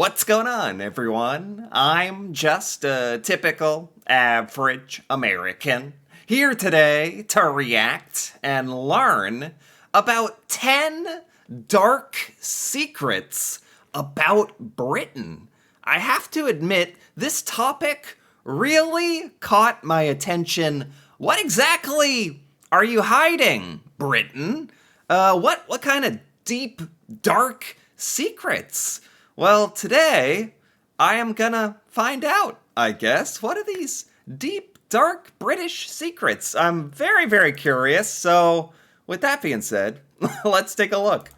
What's going on, everyone? I'm just a typical, average American here today to react and learn about 10 dark secrets about Britain. I have to admit, this topic really caught my attention. What exactly are you hiding, Britain? What kind of deep, dark secrets? Well, today I am gonna find out, I guess. What are these deep, dark British secrets? I'm very, very curious. So, with that being said, let's take a look.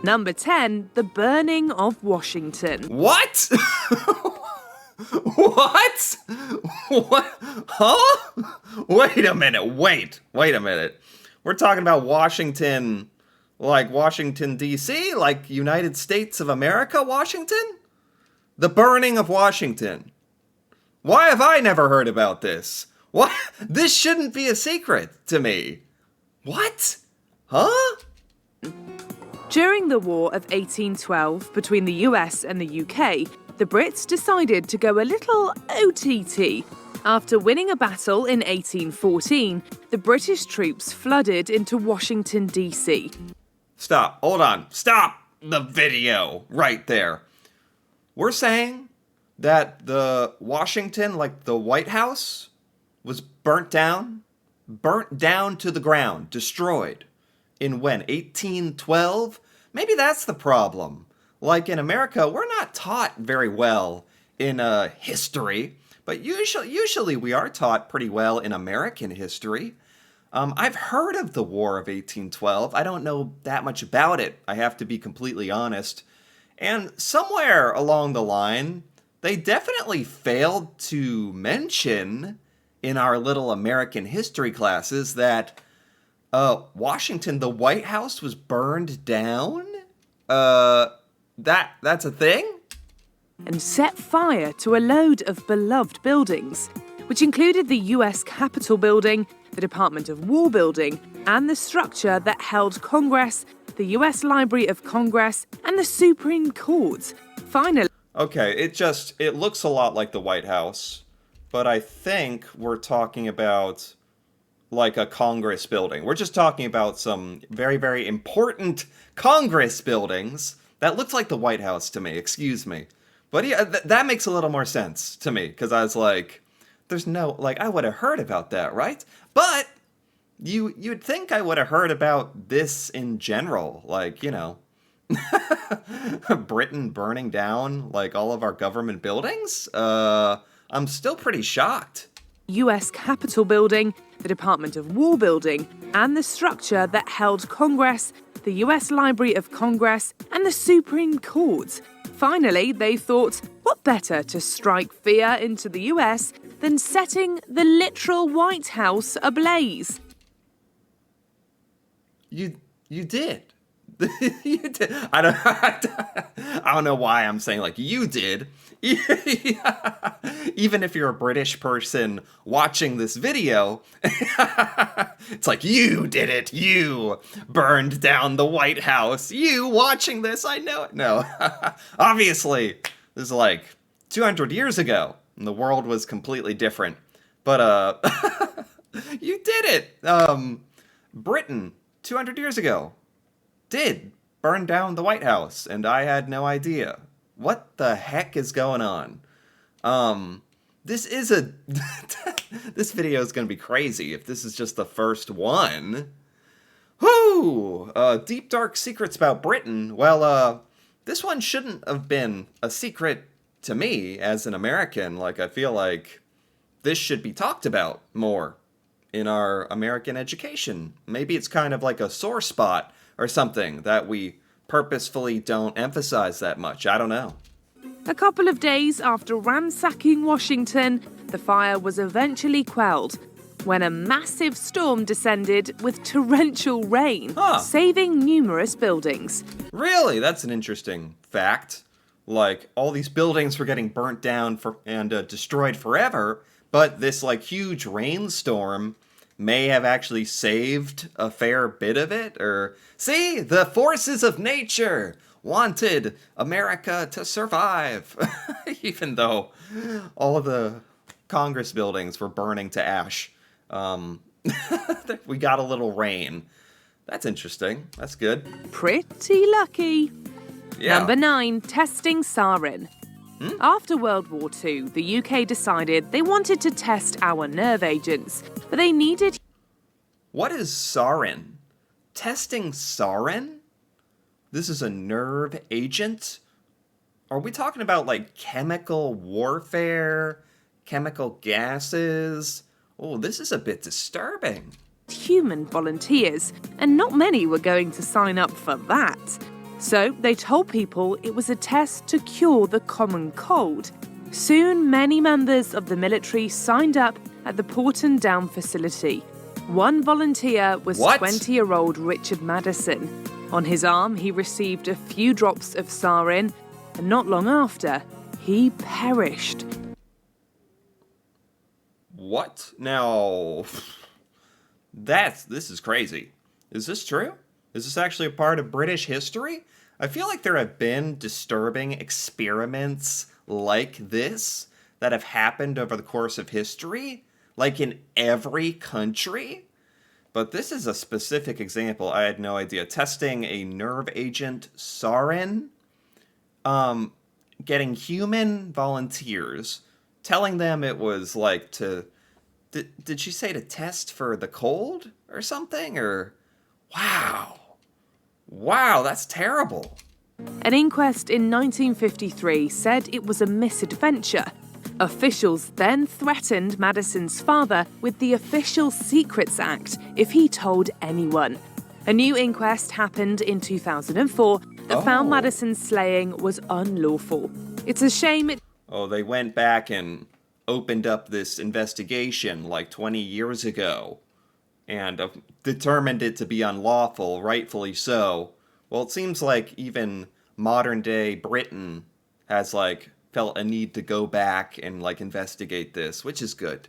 Number 10, the burning of Washington. What? What? What? Huh? Wait a minute. Wait a minute. We're talking about Washington, like Washington, D.C., like United States of America, Washington? The burning of Washington. Why have I never heard about this? What? This shouldn't be a secret to me. What? Huh? During the War of 1812 between the US and the UK, the Brits decided to go a little OTT. After winning a battle in 1814, the British troops flooded into Washington, D.C. Stop. Hold on. Stop the video right there. We're saying that the Washington, like the White House, was burnt down to the ground, destroyed. In when? 1812? Maybe that's the problem. Like in America, we're not taught very well in history, but usually we are taught pretty well in American history. I've heard of the War of 1812. I don't know that much about it, I have to be completely honest. And somewhere along the line, they definitely failed to mention in our little American history classes that Washington, the White House, was burned down? That's a thing? And set fire to a load of beloved buildings, which included the US Capitol building, the Department of War building, and the structure that held Congress, the US Library of Congress, and the Supreme Court. Finally... Okay, it looks a lot like the White House, but I think we're talking about like a Congress building. We're just talking about some very, very important Congress buildings that looks like the White House to me, excuse me. But yeah, that makes a little more sense to me, because I was like, there's no, like, I would have heard about that, right? But you'd think I would have heard about this in general, like, you know, Britain burning down, like, all of our government buildings? I'm still pretty shocked. US Capitol building, the Department of War building, and the structure that held Congress, the US Library of Congress, and the Supreme Court. Finally, they thought, what better to strike fear into the US than setting the literal White House ablaze? You did. You did. I don't know why I'm saying like you did. Even if you're a British person watching this video, it's like you did it. You burned down the White House. You watching this, I know it. No, obviously, this is like 200 years ago, and the world was completely different. But you did it. Britain 200 years ago did burn down the White House, and I had no idea. What the heck is going on? This is a... This video is going to be crazy if this is just the first one. Whoo! Deep dark secrets about Britain. Well, this one shouldn't have been a secret to me as an American. Like, I feel like this should be talked about more in our American education. Maybe it's kind of like a sore spot or something that we purposefully don't emphasize that much. I don't know. A couple of days after ransacking Washington, the fire was eventually quelled when a massive storm descended with torrential rain, saving numerous buildings. Really? That's an interesting fact. Like, all these buildings were getting burnt down and destroyed forever, but this, like, huge rainstorm may have actually saved a fair bit of it, or... See? The forces of nature! wanted America to survive. Even though all the Congress buildings were burning to ash. We got a little rain. That's interesting. That's good. Pretty lucky. Yeah. Number 9, testing sarin. After World War II, the UK decided they wanted to test our nerve agents, but they needed... What is sarin? Testing sarin? This is a nerve agent? Are we talking about like chemical warfare? Chemical gases? Oh, this is a bit disturbing. human volunteers, and not many were going to sign up for that. So they told people it was a test to cure the common cold. Soon, many members of the military signed up at the Porton Down facility. One volunteer was 20-year-old Richard Madison. On his arm, he received a few drops of sarin, and not long after, he perished. What? Now, this is crazy. Is this true? Is this actually a part of British history? I feel like there have been disturbing experiments like this that have happened over the course of history, like in every country. But this is a specific example. I had no idea. Testing a nerve agent, sarin, getting human volunteers, telling them it was like to... Did she say to test for the cold or something? Or... Wow, that's terrible. An inquest in 1953 said it was a misadventure. Officials then threatened Madison's father with the Official Secrets Act if he told anyone. A new inquest happened in 2004 that found Madison's slaying was unlawful. It's a shame it... Oh, they went back and opened up this investigation like 20 years ago and determined it to be unlawful, rightfully so. Well, it seems like even modern day Britain has felt a need to go back and investigate this, which is good.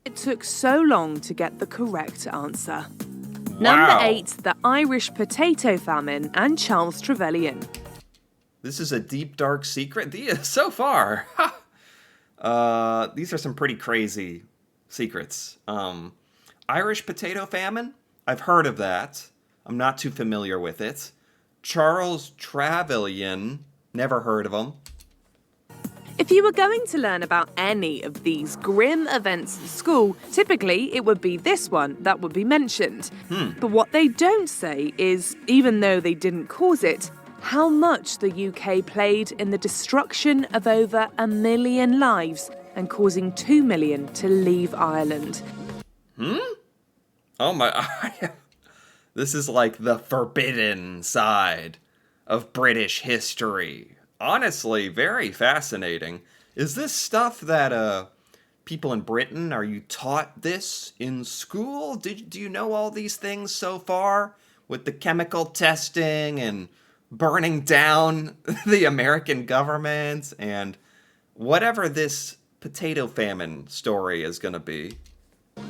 It took so long to get the correct answer. Wow. Number 8, the Irish potato famine and Charles Trevelyan. This is a deep, dark secret. So far, these are some pretty crazy secrets. Irish potato famine? I've heard of that. I'm not too familiar with it. Charles Trevelyan, never heard of him. If you were going to learn about any of these grim events at school, typically it would be this one that would be mentioned. But what they don't say is, even though they didn't cause it, how much the UK played in the destruction of over 1 million lives and causing 2 million to leave Ireland. Oh my... This is like the forbidden side of British history. Honestly, very fascinating. Is this stuff that people in Britain, are you taught this in school? Do you know all these things so far? With the chemical testing and burning down the American government and whatever this potato famine story is going to be.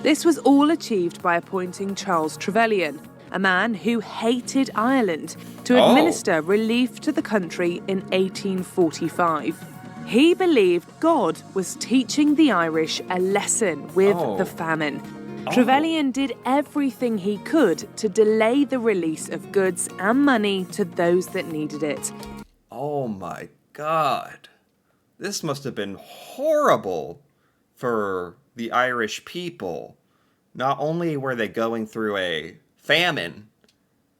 This was all achieved by appointing Charles Trevelyan, a man who hated Ireland, to administer relief to the country in 1845. He believed God was teaching the Irish a lesson with the famine. Trevelyan did everything he could to delay the release of goods and money to those that needed it. Oh my God. This must have been horrible for the Irish people. Not only were they going through a famine,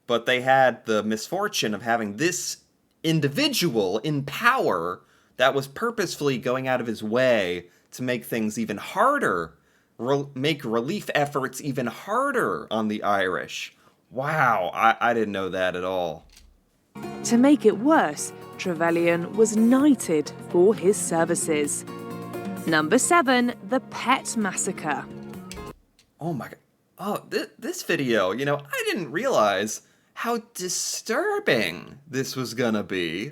but they had the misfortune of having this individual in power that was purposefully going out of his way to make things even harder, make relief efforts even harder on the Irish. Wow, I didn't know that at all. To make it worse, Trevelyan was knighted for his services. Number 7, the Pet Massacre. Oh my God. Oh, this video, I didn't realize how disturbing this was gonna be.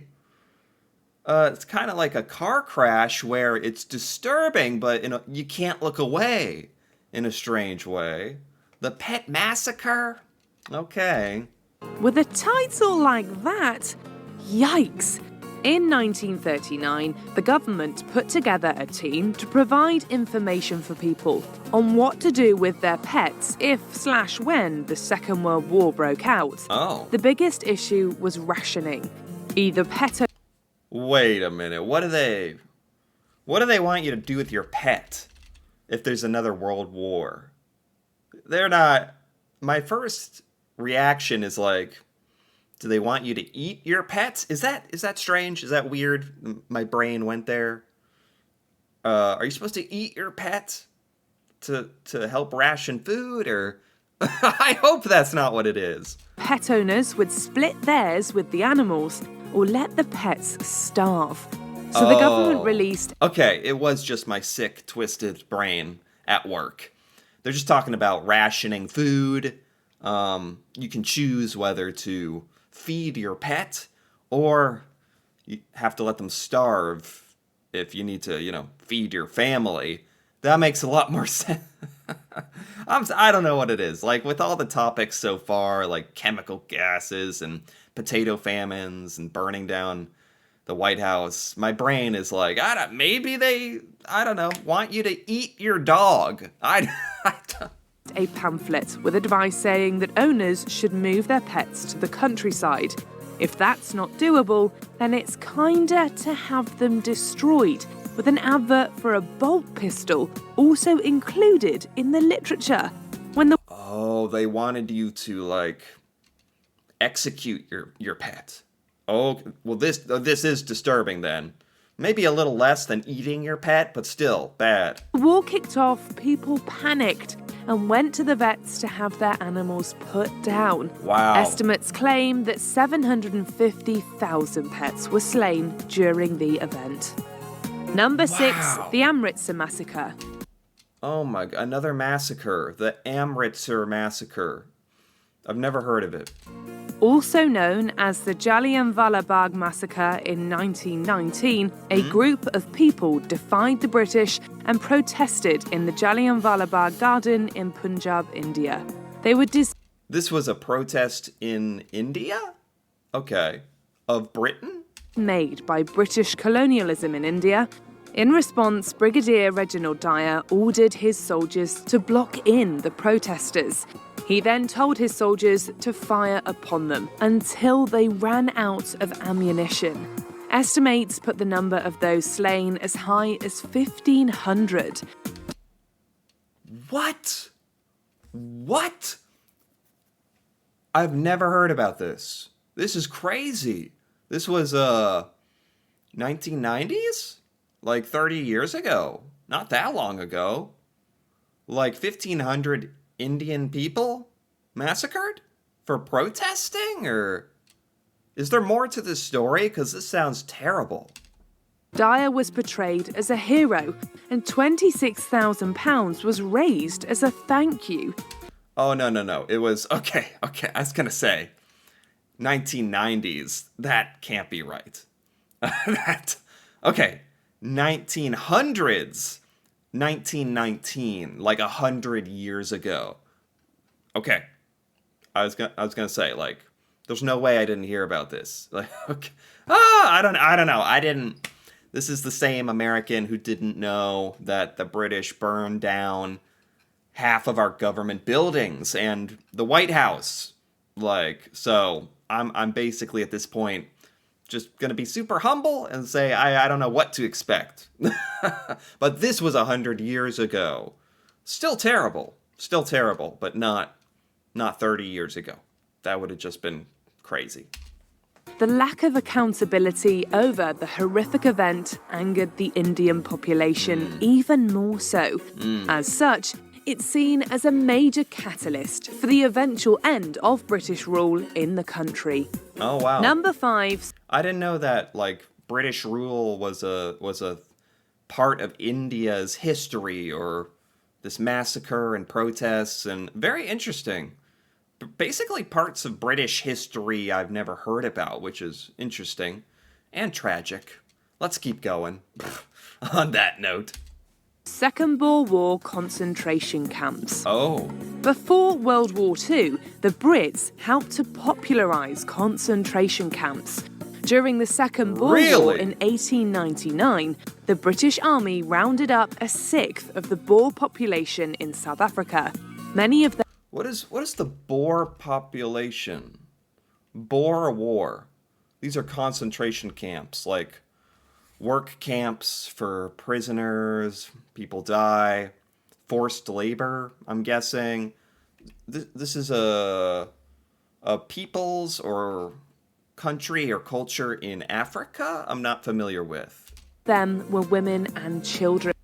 It's kind of like a car crash where it's disturbing, but you can't look away in a strange way. The Pet Massacre? Okay. With a title like that, Yikes! In 1939, the government put together a team to provide information for people on what to do with their pets if/when the Second World War broke out. Oh. The biggest issue was rationing. Either pet Wait a minute. What do they want you to do with your pet if there's another world war? They're not. My first reaction is like, do they want you to eat your pets? Is that strange? Is that weird? My brain went there. Are you supposed to eat your pet to help ration food, or I hope that's not what it is. Pet owners would split theirs with the animals or let the pets starve. So the government released... Okay, it was just my sick, twisted brain at work. They're just talking about rationing food. You can choose whether to feed your pet or you have to let them starve if you need to, feed your family. That makes a lot more sense. I don't know what it is. Like, with all the topics so far, like chemical gases and potato famines and burning down the White House, my brain is like, maybe they want you to eat your dog. I don't. A pamphlet with advice saying that owners should move their pets to the countryside. If that's not doable, then it's kinder to have them destroyed, with an advert for a bolt pistol also included in the literature. Oh, they wanted you to, execute your pet. Oh, well, this is disturbing then. Maybe a little less than eating your pet, but still bad. The war kicked off, people panicked and went to the vets to have their animals put down. Wow. Estimates claim that 750,000 pets were slain during the event. Number 6, the Amritsar Massacre. Oh my God, another massacre. The Amritsar Massacre. I've never heard of it. Also known as the Jallianwala Bagh Massacre in 1919, a group of people defied the British and protested in the Jallianwala Bagh Garden in Punjab, India. They were This was a protest in India? Okay. Of Britain? Made by British colonialism in India. In response, Brigadier Reginald Dyer ordered his soldiers to block in the protesters. He then told his soldiers to fire upon them until they ran out of ammunition. Estimates put the number of those slain as high as 1,500. What? I've never heard about this. This is crazy. This was 1990s? Like 30 years ago. Not that long ago. Like 1,500 Indian people massacred for protesting? Or is there more to this story? Because this sounds terrible. Dyer was portrayed as a hero, and £26,000 was raised as a thank you. Oh, no. It was, okay. I was going to say, 1990s. That can't be right. Okay. 1900s. 1919, like 100 years ago. Okay. I was gonna say, there's no way I didn't hear about this. Okay. I don't know. This is the same American who didn't know that the British burned down half of our government buildings and the White House. So I'm basically at this point just gonna be super humble and say I don't know what to expect. But this was 100 years ago. Still terrible, but not 30 years ago. That would have just been crazy. The lack of accountability over the horrific event angered the Indian population even more so. As such, it's seen as a major catalyst for the eventual end of British rule in the country. Oh, wow. Number 5. I didn't know that, British rule was a part of India's history, or this massacre and protests, and very interesting. Basically parts of British history I've never heard about, which is interesting and tragic. Let's keep going. On that note. Second Boer War concentration camps. Oh. Before World War II, the Brits helped to popularise concentration camps. During the Second Boer War Really? in 1899, the British Army rounded up a sixth of the Boer population in South Africa. Many of them What is the Boer population? Boer War. These are concentration camps, like work camps for prisoners, people die, forced labor, I'm guessing. This is a people's or country or culture in Africa I'm not familiar with. were women and children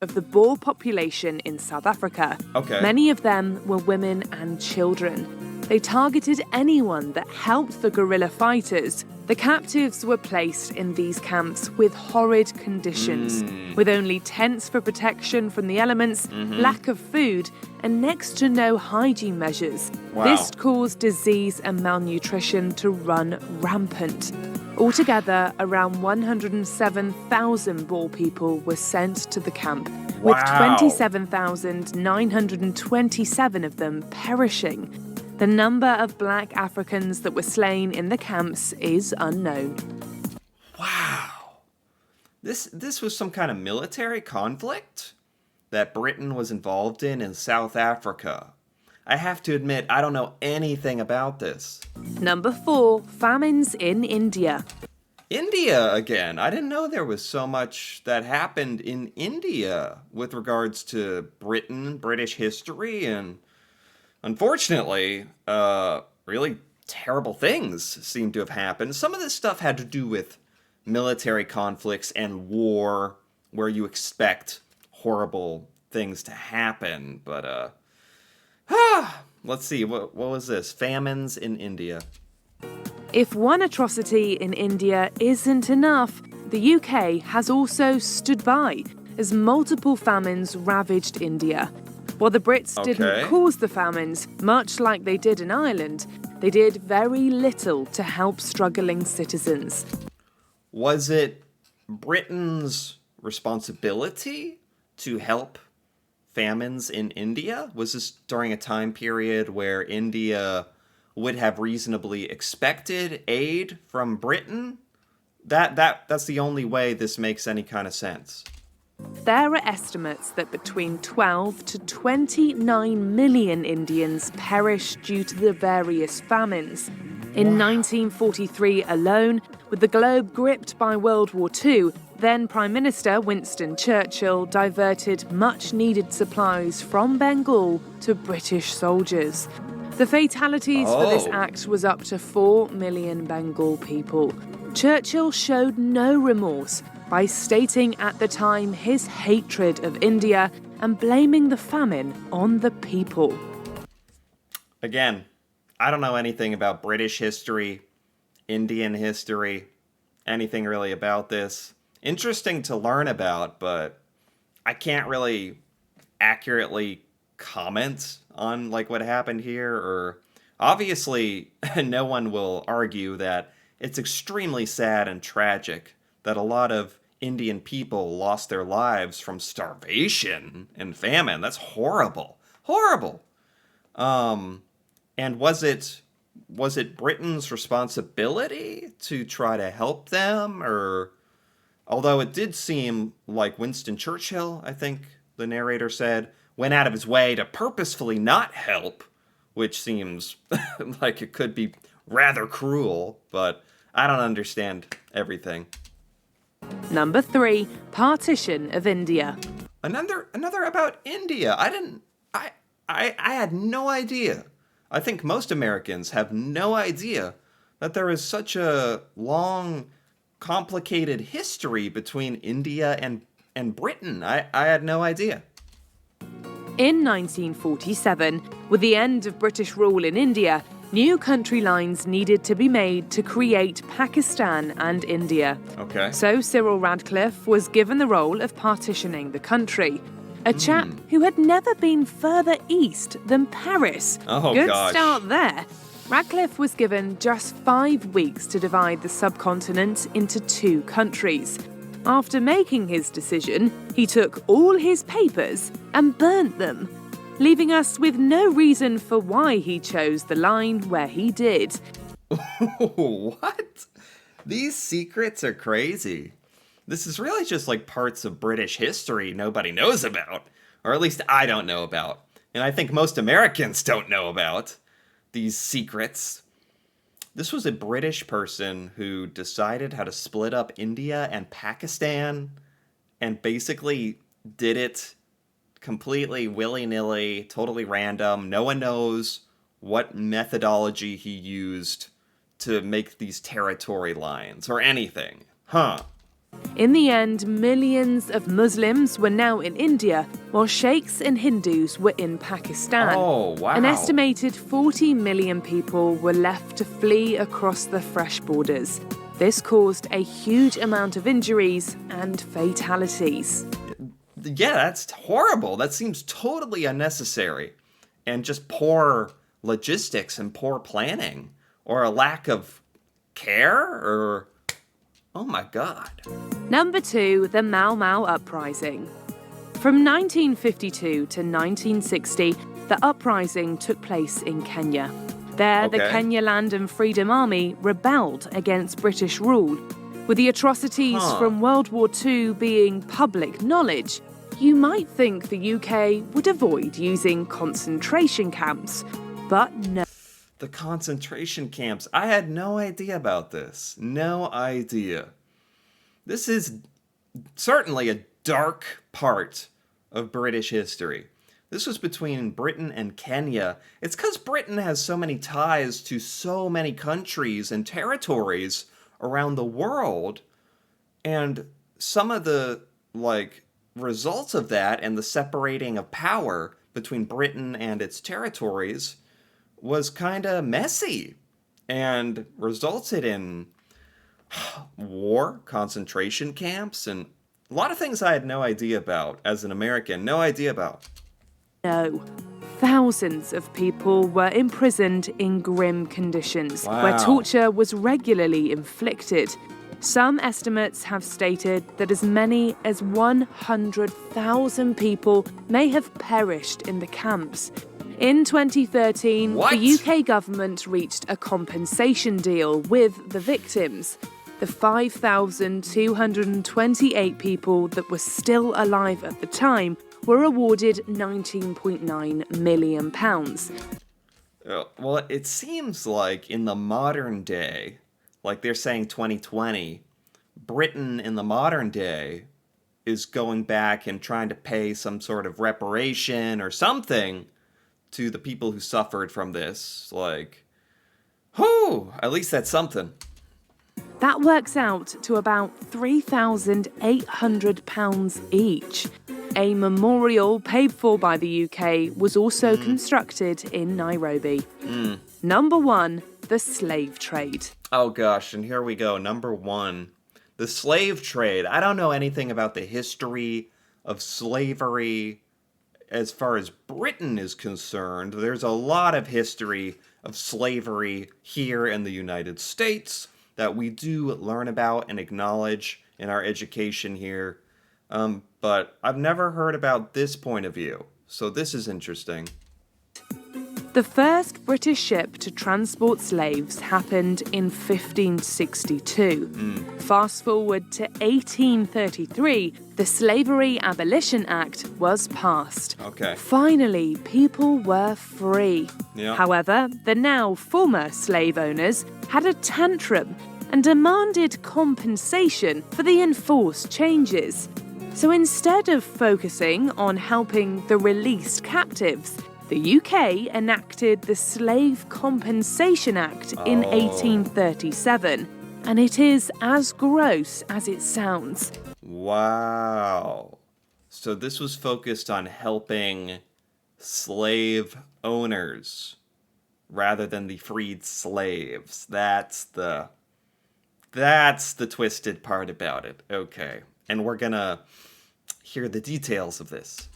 of the Boer population in South Africa. Okay. Many of them were women and children. They targeted anyone that helped the guerrilla fighters. The captives were placed in these camps with horrid conditions, with only tents for protection from the elements, lack of food, and next to no hygiene measures. Wow. This caused disease and malnutrition to run rampant. Altogether, around 107,000 Boer people were sent to the camp, with Wow. 27,927 of them perishing. The number of black Africans that were slain in the camps is unknown. Wow. This was some kind of military conflict that Britain was involved in South Africa. I have to admit, I don't know anything about this. Number 4, famines in India. India again. I didn't know there was so much that happened in India with regards to Britain, British history, and unfortunately, really terrible things seem to have happened. Some of this stuff had to do with military conflicts and war, where you expect horrible things to happen. But, let's see, what was this? Famines in India. If one atrocity in India isn't enough, the UK has also stood by as multiple famines ravaged India. While the Brits Okay. didn't cause the famines, much like they did in Ireland, they did very little to help struggling citizens. Was it Britain's responsibility to help famines in India? Was this during a time period where India would have reasonably expected aid from Britain? That's the only way this makes any kind of sense. There are estimates that between 12 to 29 million Indians perished due to the various famines. In 1943 alone, with the globe gripped by World War II, then Prime Minister Winston Churchill diverted much-needed supplies from Bengal to British soldiers. The fatalities for this act was up to 4 million Bengal people. Churchill showed no remorse by stating at the time his hatred of India and blaming the famine on the people. Again, I don't know anything about British history, Indian history, anything really about this. Interesting to learn about, but I can't really accurately comment on like what happened here. Or obviously, no one will argue that it's extremely sad and tragic that a lot of Indian people lost their lives from starvation and famine. That's horrible. Horrible. And was it Britain's responsibility to try to help them? Or although it did seem like Winston Churchill, I think the narrator said, went out of his way to purposefully not help, which seems like it could be rather cruel, but I don't understand everything. Number 3, partition of India. Another about India. I had no idea. I think most Americans have no idea that there is such a long, complicated history between India and Britain. I had no idea. In 1947, with the end of British rule in India, new country lines needed to be made to create Pakistan and India. Okay. So Cyril Radcliffe was given the role of partitioning the country. A chap who had never been further east than Paris. Oh, Good gosh. start there. Radcliffe was given just 5 weeks to divide the subcontinent into 2 countries. After making his decision, he took all his papers and burnt them, leaving us with no reason for why he chose the line where he did. What? These secrets are crazy. This is really just like parts of British history nobody knows about, or at least I don't know about. And I think most Americans don't know about these secrets. This was a British person who decided how to split up India and Pakistan and basically did it completely willy-nilly, totally random. No one knows what methodology he used to make these territory lines or anything. Huh. In the end, millions of Muslims were now in India, while Sheikhs and Hindus were in Pakistan. Oh, wow. An estimated 40 million people were left to flee across the fresh borders. This caused a huge amount of injuries and fatalities. Yeah, that's horrible. That seems totally unnecessary. And just poor logistics and poor planning. Or a lack of care, or... Oh my god. Number 2, the Mau Mau Uprising. From 1952 to 1960, the uprising took place in Kenya. There, the Kenya Land and Freedom Army rebelled against British rule. With the atrocities from World War II being public knowledge, you might think the UK would avoid using concentration camps, but no. The concentration camps. I had no idea about this. No idea. This is certainly a dark part of British history. This was between Britain and Kenya. It's because Britain has so many ties to so many countries and territories around the world. And some of the, results of that and the separating of power between Britain and its territories was kind of messy and resulted in war, concentration camps, and a lot of things I had no idea about as an American. No idea about. No. Thousands of people were imprisoned in grim conditions, where torture was regularly inflicted. Some estimates have stated that as many as 100,000 people may have perished in the camps. In 2013, the UK government reached a compensation deal with the victims. The 5,228 people that were still alive at the time were awarded £19.9 million. Well, it seems like in the modern day, like they're saying 2020, Britain in the modern day is going back and trying to pay some sort of reparation or something to the people who suffered from this. At least that's something. That works out to about £3,800 each. A memorial paid for by the UK was also constructed in Nairobi. Number 1, the slave trade. Oh gosh, and here we go. Number 1, the slave trade. I don't know anything about the history of slavery as far as Britain is concerned. There's a lot of history of slavery here in the United States that we do learn about and acknowledge in our education here. But I've never heard about this point of view, so this is interesting. The first British ship to transport slaves happened in 1562. Fast forward to 1833, the Slavery Abolition Act was passed. Finally, people were free. However, the now former slave owners had a tantrum and demanded compensation for the enforced changes. So instead of focusing on helping the released captives, the UK enacted the Slave Compensation Act in 1837, and it is as gross as it sounds. Wow. So this was focused on helping slave owners rather than the freed slaves. That's the twisted part about it. Okay. And we're gonna hear the details of this.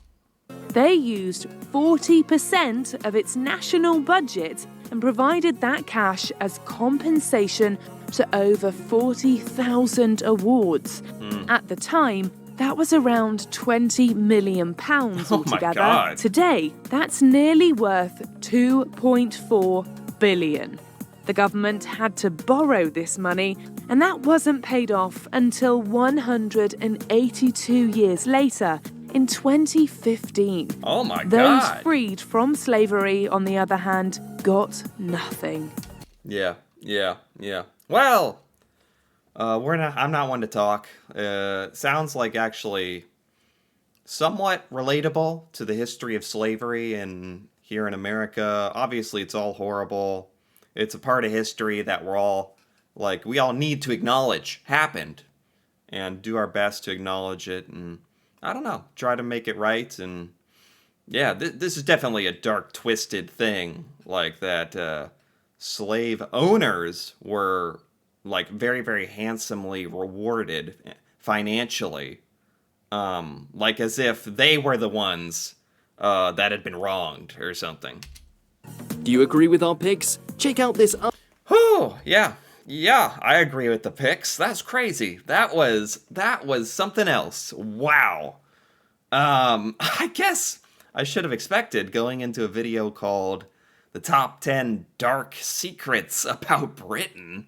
They used 40% of its national budget and provided that cash as compensation to over 40,000 awards. At the time, that was around £20 million altogether. My God. Today, that's nearly worth £2.4 billion. The government had to borrow this money, And that wasn't paid off until 182 years later, in 2015. Oh my Those God. freed from slavery, on the other hand, got nothing. Yeah. Well, I'm not one to talk. Sounds like actually somewhat relatable to the history of slavery and here in America. Obviously, it's all horrible. It's a part of history that we all need to acknowledge happened and do our best to acknowledge it and, I don't know, try to make it right. And yeah, this is definitely a dark, twisted thing, like that slave owners were like very, very handsomely rewarded financially, like as if they were the ones that had been wronged or something. Do you agree with our picks? Check out this. Oh, yeah, I agree with the picks. That's crazy. That was something else. Wow. I guess I should have expected going into a video called "The Top 10 Dark Secrets About Britain"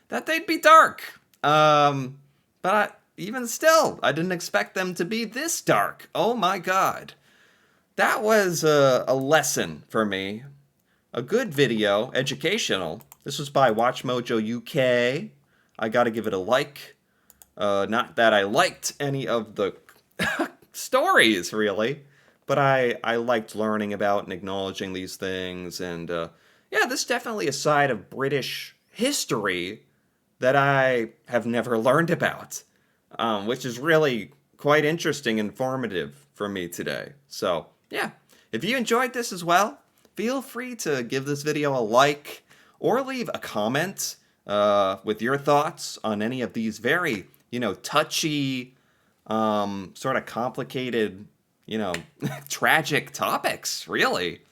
that they'd be dark. But even still, I didn't expect them to be this dark. Oh my God. That was a lesson for me. A good video, educational. This was by WatchMojo UK. I gotta give it a like. Not that I liked any of the stories, really, but I liked learning about and acknowledging these things. And yeah, this is definitely a side of British history that I have never learned about, which is really quite interesting and informative for me today. So yeah, if you enjoyed this as well, feel free to give this video a like or leave a comment with your thoughts on any of these very, touchy, sort of complicated, tragic topics, really.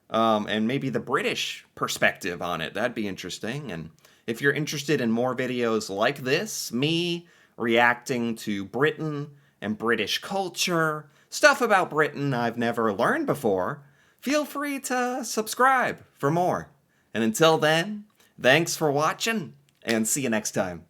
And maybe the British perspective on it. That'd be interesting. And if you're interested in more videos like this, me reacting to Britain and British culture, stuff about Britain I've never learned before, feel free to subscribe for more. And until then, thanks for watching, and see you next time.